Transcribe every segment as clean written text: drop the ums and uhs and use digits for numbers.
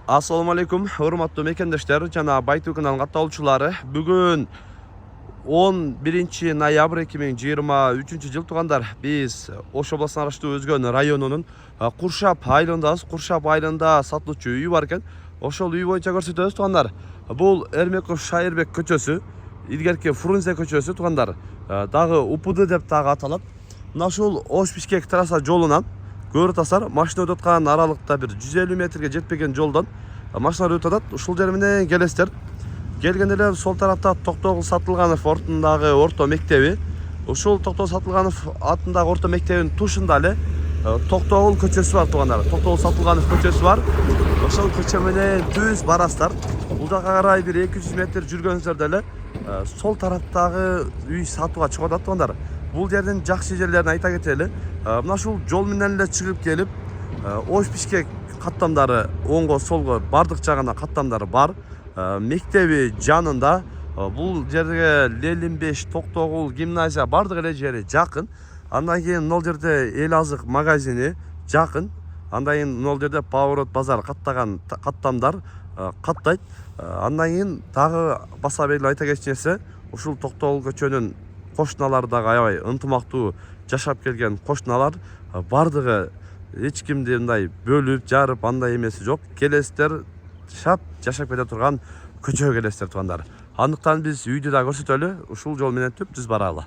Assalamu alaikum, hurmatly mekendештер жана Baytu kanalынын катталуучулары. Бүгүн 11 ноябрь 2023 жыл туугандар. Биз Ош областына караштуу Өзгөн районунун Куршап айылындабыз. Куршап айылында сатылуучу үй бар экен. Ошол үй боюнча көрсөтөбүз туугандар. Бул Эрмеков Шайырбек көчөсү, илгерки Фрунзе көчөсү туугандар. Дагы УПД деп дагы аталат. Мына ушул Ош Бишкек трасса жолунан көрүп атасыздар, машина өтүп аткан аралыкта бир 150 метрге жетпеген жолдон машиналар өтүп атат. Ушул жер менен келесиздер. Келгенде эле сол тарапта Токтогул Сатылганов атындагы орто мектеби. Ушул Токтогул Сатылганов атындагы орто мектебинин тушунда эле Токтогул көчөсү бар туугандар. Токтогул Сатылганов көчөсү бар. Ошол көчө менен түз барасыздар. Бул жака карай бир 200 метр жүргөнүңүздөрдө эле сол тараптагы үй сатууга чыгып атат туугандар. Бул жердин жакшы жерлерин айта кетели. Мына ушул жол менен эле чыгып келип, Ош Бишкек каттамдары оңго солго бардык жагына каттамдары бар. Мектеби жанында. Бул жерге Ленин 5 Токтогул гимназия бардык эле жери жакын. Андан кийин мына жерде эл азык магазини жакын. Андан кийин мына жерде Поворот базар каттаган каттамдар каттайт. Андан кийин дагы баса белгилүү айта кетчү нерсе, ушул Токтогул көчөнүн кошуналары дагы аябай ынтымактуу жашап келген кошуналар. Бардыгы эч кимди мындай бөлүп, жарып андай эмеси жок. Келесиздер, шап жашап кете турган көчөгө келесиздер туугандар. Андыктан биз үйдү да көрсөтөлү, ушул жол менен түз баралы.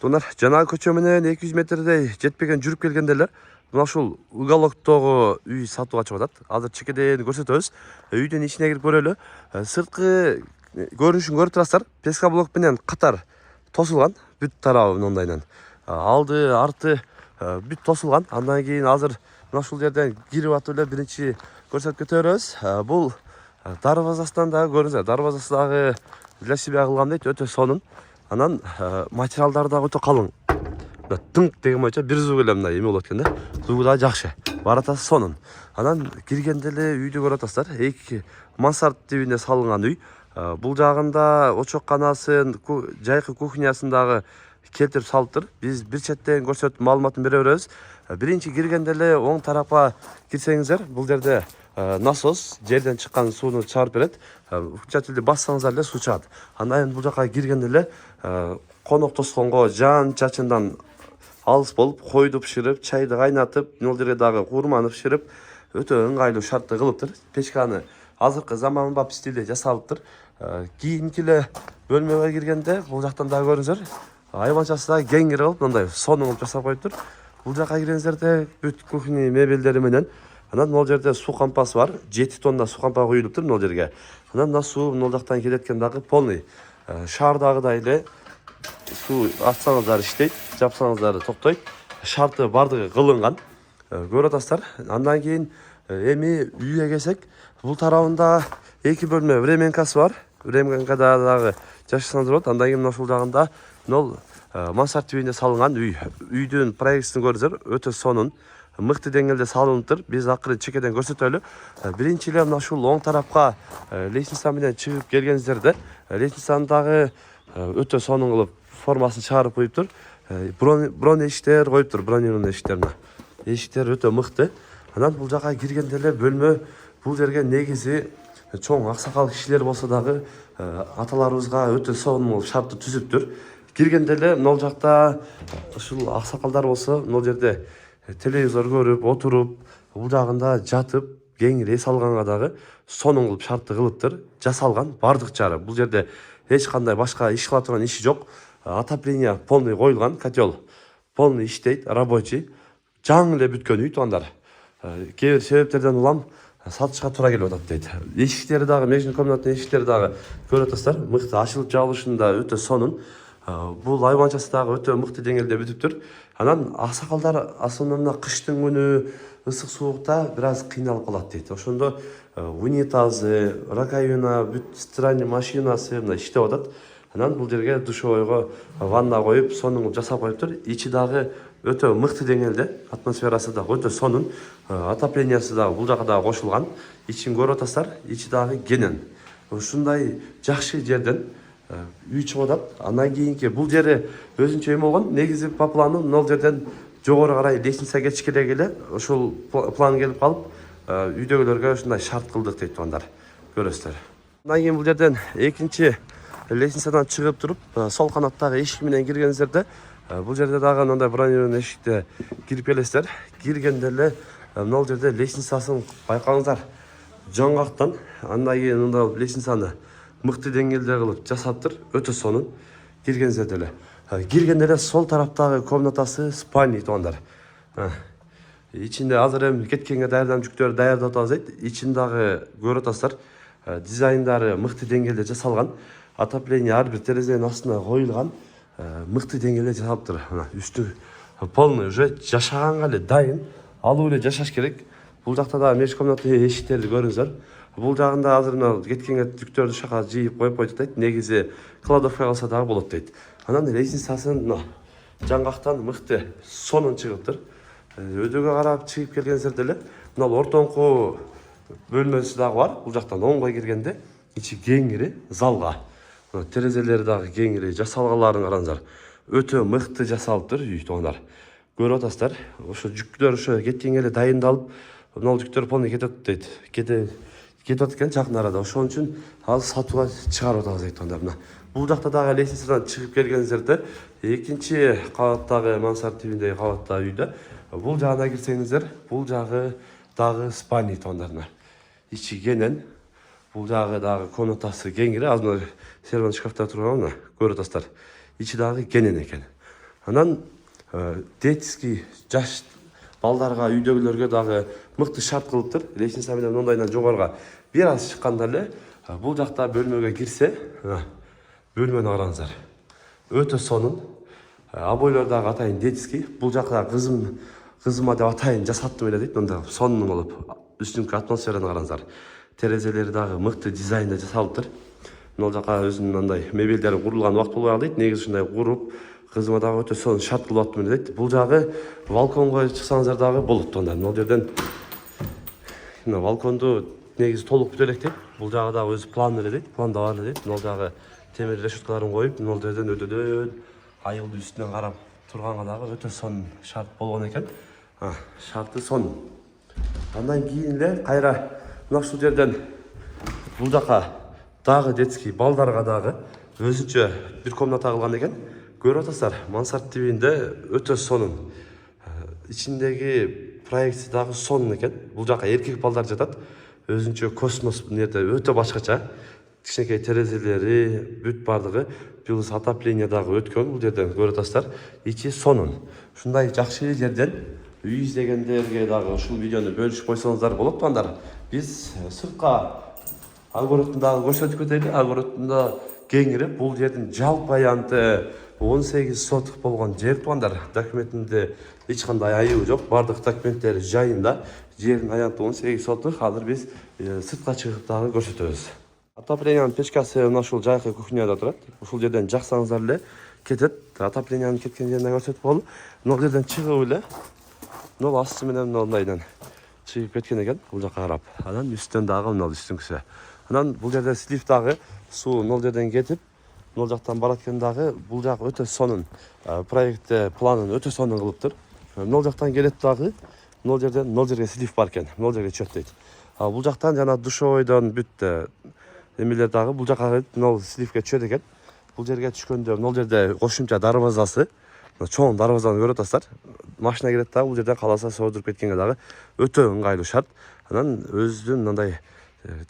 Туугандар, жанагы көчө менен 200 метрдей жетпеген жүрүп келгенде эле мына ушул уголоктогу үй сатууга чыгып атат. Азыр чекедени көрсөтөбүз. Үйдүн ичине кирип көрөлү. Сырткы көрүнүшүн көрүп турасыздар. Пескоблок менен катар тосулган, бүт тарабы мындайынан. Алды, арты бүт тосулган. Андан кийин азыр мына ушул жерден кирип атып эле биринчи көрсөтүп кетебиз. Бул дарбазасынан дагы көрүңүздөр. Дарбазасы дагы для себя кылган дейт, өтө сонун. Анан материалдары дагы өтө калың. Тыңк деген боюнча бир звук эле мындай эме болот экен да. Звугу дагы жакшы. Баратасы сонун. Анан киргенде эле үйдү көрүп атасыздар. Эки мансард тибинде салынган үй. Бул жагында очокканасы, жайкы кухнясын дагы келтирип салыптыр. Биз бир четтен көрсөтүп маалыматын бере беребиз. Биринчи киргенде эле оң тарапка кирсеңиздер, бул жерде насос жерден чыккан сууну чыгарып берет. Ушунча тилди бассаңыздар эле суу чыгат. Андан кийин бул жака киргенде эле конок тосконго жан чачындан алыс болуп, койду бышырып, чайды кайнатып, бул жерге дагы курманы бышырып, өтө ыңгайлуу шартты кылыптыр. Печканы азыркы заманбап стилде жасалыптыр. Кийинки эле бөлмөгө киргенде бул жактан дагы көрүңүздөр. Айванчасы дагы кеңири кылып, мындай сонун кылып жасап коюптур. Бул жака киргензерде бүт кухня мебелдери менен. Анан бул жерде суу кампасы бар. 7 тонна суу кампа куюлуптур бул жерге. Анан мына суу бул жактан келеткен дагы полный. Шаардагыдай эле суу ачсаңыздар иштейт, жапсаңыздар токтойт. Шарты бардыгы кылынган. Көрүп атасыздар. Андан кийин эми үйгө келсек, бул тарабында 2 бөлмө временкасы бар. Временкада дагы жашасаңыздар болот. Андан кийин ушул жагында нол мансард тибинде салынган үй. Үйдүн проектисин көрүңүздөр, өтө сонун. Мыкты деңгээлде салыныптыр. Биз акырын чекеден көрсөтөлү. Биринчи эле мына ушул оң тарапка лестница менен чыгып келгениңиздерде, лестницаны дагы өтө сонун кылып формасын чыгарып коюптур. Броня эшиктер коюптур, бронированный эшиктерине. Эшиктер өтө мыкты. Анан бул жака киргенде эле бөлмө, бул жерге негизи чоң аксакал кишилер болсо дагы аталарыбызга өтө сонун шартты түзүптүр. Киргенде эле мына жакта ушул аксакалдар болсо, мына жерде телевизор көрүп, отуруп, бул жагында жатып, кеңири эс алганга дагы сонун кылып шартты кылыптыр. Жасалган бардык жары. Бул жерде эч кандай башка иш кыла турган иши жок. Отопление полный коюлган, котел полный иштейт, рабочий. Жаңы эле бүткөн үй туугандар. Кээ бир себептерден улам сатышка туура келип атат дейт. Эшиктери дагы, межный комнатанын эшиктери дагы көрүп атасыздар. Мыкты ачылып жабылышында өтө сонун. Бул айванчасы дагы өтө мыкты деңгээлде бүтүптүр. Анан аксакалдар основном кыштын күнү ысык суукта бир аз кыйналып калат дейт. Ошондо унитазы, раковина, бүт стиральный машинасы мындай иштеп атат. Анан бул жерге душевойго ванна коюп, сонун жасап коюптур. Ичи дагы өтө мыкты деңгээлде, атмосферасы дагы өтө сонун. Отоплениясы дагы бул жака дагы кошулган. Ичин көрүп атасыздар, ичи дагы кенен. Ушундай жакшы жерден үй чыгып атат. Андан кийинки бул жери өзүнчө эме болгон. Негизи по плану мына жерден жогору карай лестница кетишке эле ошол план келип калып, үйдөгүлөргө ушундай шарт кылдык дейт туугандар. Көрөсүздөр. Андан кийин бул жерден экинчи лестницадан чыгып туруп, сол канаттагы эшик менен киргениңиздерде, бул жерде дагы мындай бронированный эшикте кирип келесиздер. Киргенде эле мына жерде лестницасын байкаңыздар. Жаңгактан андан кийин мында лестницаны мыкты деңгээлде кылып жасаптыр, өтө сонун. Киргенде эле. Киргенде эле сол тараптагы комнатасы спальня туугандар. Ичинде азыр эми кеткенге даярдам жүктөр даярдап атабыз дейт. Ичин дагы көрүп атасыздар. Дизайндары мыкты деңгээлде жасалган. Отопление ар бир терезенин астына коюлган. Мыкты деңгээлде жасалыптыр. Мына үстү полный уже жашаганга эле дайын. Алып эле жашаш керек. Бул жакта да межкомната эшиктерди көрүңүздөр. Бул жагында азыр мына кеткенге жүктөрдү шака жыйып коюп койдук дейт. Негизи кладовка калса дагы болот дейт. Анан лестницасын мына жаңгактан мыкты сонун чыгыптыр. Өйдөгө карап чыгып келгенсерде эле мына ортоңку бөлмөсү дагы бар. Бул жактан оңго киргенде ичи кеңири залга. Терезелери дагы кеңири жасалганларын караңыздар. Өтө мыкты жасалыптыр үй туугандар. Көрүп атасыздар. Ошо жүктөр ошо кеткенге эле дайындалып, мына жүктөр полный кетет дейт. Кетет экен жакын арада. Ошон үчүн ал сатууга чыгарып атабыз дейт туугандар. Мына бул жакта дагы лестницадан чыгып келгениңиздерде экинчи кабаттагы мансард тибиндеги кабатта үйдө бул жагына кирсеңиздер, бул жагы дагы спальня туугандар. Ичи кенен, бул жагы дагы комнатасы кеңири, азыр сервант шкафтар турган мына көрүп атасыздар. Ичи дагы кенен экен. Анан детский жаш балдарга, үйдөгүлөргө дагы мыкты шарт кылыптыр. Лестница менен мондайдан жогорга бир аз чыкканда эле бул жакта бөлмөгө кирсе, бөлмөнү караңыздар. Өтө сонун. Обойлор дагы атайын детский. Бул жакта кызыма деп атайын жасаттым эле дейт. Мында сонун болуп, үстүңкү атмосфераны караңыздар. Терезелери дагы мыкты дизайнда жасалыптыр. Мына жака өзүнүн мындай мебелдери курулган убакыт болбой калды дейт. Негизи ушундай куруп, кызыма дагы өтө сонун шарт кылып аттым эле дейт. Бул жагы балконго чыксаңыздар дагы болот туугандар. Мына жерден мына балконду негизи толук бүтө элек дейт. Бул жагы дагы өзү план эле дейт. Планда бар эле дейт. Мына жагы темир решеткаларын коюп, мына жерден өтөдөн айылдын үстүнөн карап турганга дагы өтө сонун шарт болгон экен. Шарты сонун. Андан кийин эле кайра мына ушул жерден бул жака дагы детский балдарга дагы өзүнчө бир комната кылган экен. Көрүп атасыздар, мансард тибинде өтө сонун. Ичиндеги проекция дагы сонун экен. Бул жака эркек балдар жатат. Өзүнчө космос нерде өтө башкача. Кичинекей терезелери, бүт бардыгы, плюс отопление дагы өткөн. Бул жерден көрүп атасыздар, ичи сонун. Ушундай жакшы жерден үй издегендерге дагы ушул видеону бөлүшүп койсоңуздар болот туугандар. Биз сыртка огородун дагы көрсөтүп кетели. Огородунда кеңири, бул жердин жалпы аянты 18 соток болгон жер туугандар. Документинде эч кандай айыбы жок. Бардык документтери жайында. Жердин аянты 18 соток. Азыр биз сыртка чыгып дагы көрсөтөбүз. Отоплениянын печкасы мына ушул жайкы кухняда турат. Ушул жерден жаксаңыздар эле кетет. Отоплениянын кеткен жерин көрсөтүп болду. Мына жерден чыгып эле мына асты менен мындайдан чыгып кеткен экен. Бул жака карап. Анан үстүнөн дагы мына үстүңкүсү. Анан бул жерде слив дагы суу мына жерден кетип, мына жактан барат экен дагы. Бул жак өтө сонун. Проектте планын өтө сонун кылыптыр. Мына жактан келет дагы. Мына жерден мына жерге слив бар экен. Мына жерге чөт дейт. Бул жактан жана душевойдон бүт эмелер дагы бул жака мына сливке чөт экен. Бул жерге түшкөндө мына жерде кошумча дарбазасы, чоң дарбазаны көрүп атасыздар. Машина келет дагы бул жерден каласа соодуруп кеткенге дагы өтө ыңгайлуу шарт. Анан өзүнүн мындай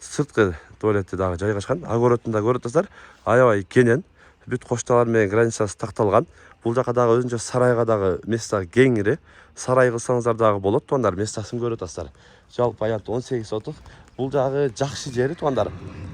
сырткы туалети дагы жайгашкан. Огородунда көрүп атасыздар, аябай кенен, бүт кошталар менен границасы такталган. Бул жака дагы өзүнчө сарайга дагы места кеңири. Сарай кылсаңыздар дагы болот туугандар. Местасын көрүп атасыздар. Жалпы аянты 18 соток. Бул жагы жакшы жери туугандар.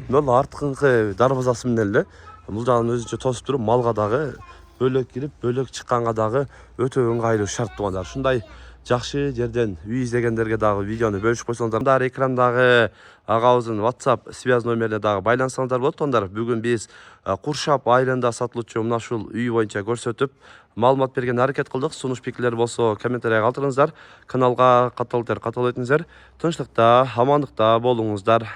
Мына арткы дарбазасы менен эле бул жагын өзүнчө тосуп туруп, малга дагы бөлөк кирип, бөлөк чыкканга дагы өтө ыңгайлуу шарт туугандар. Ушундай жакшы жерден үй издегендерге дагы видеону бөлүшүп койсоңуздар. Экрандагы агабыздын WhatsApp связь номерине дагы байлансаңыздар болот туугандар. Бүгүн биз Куршап айылында сатылуучу мына ушул үй боюнча көрсөтүп, маалымат берген аракет кылдык. Сунуш пикирлер болсо комментарийга калтырыңыздар. Каналга катыл этиңиздер. Тынчтыкта, амандыкта болуңуздар.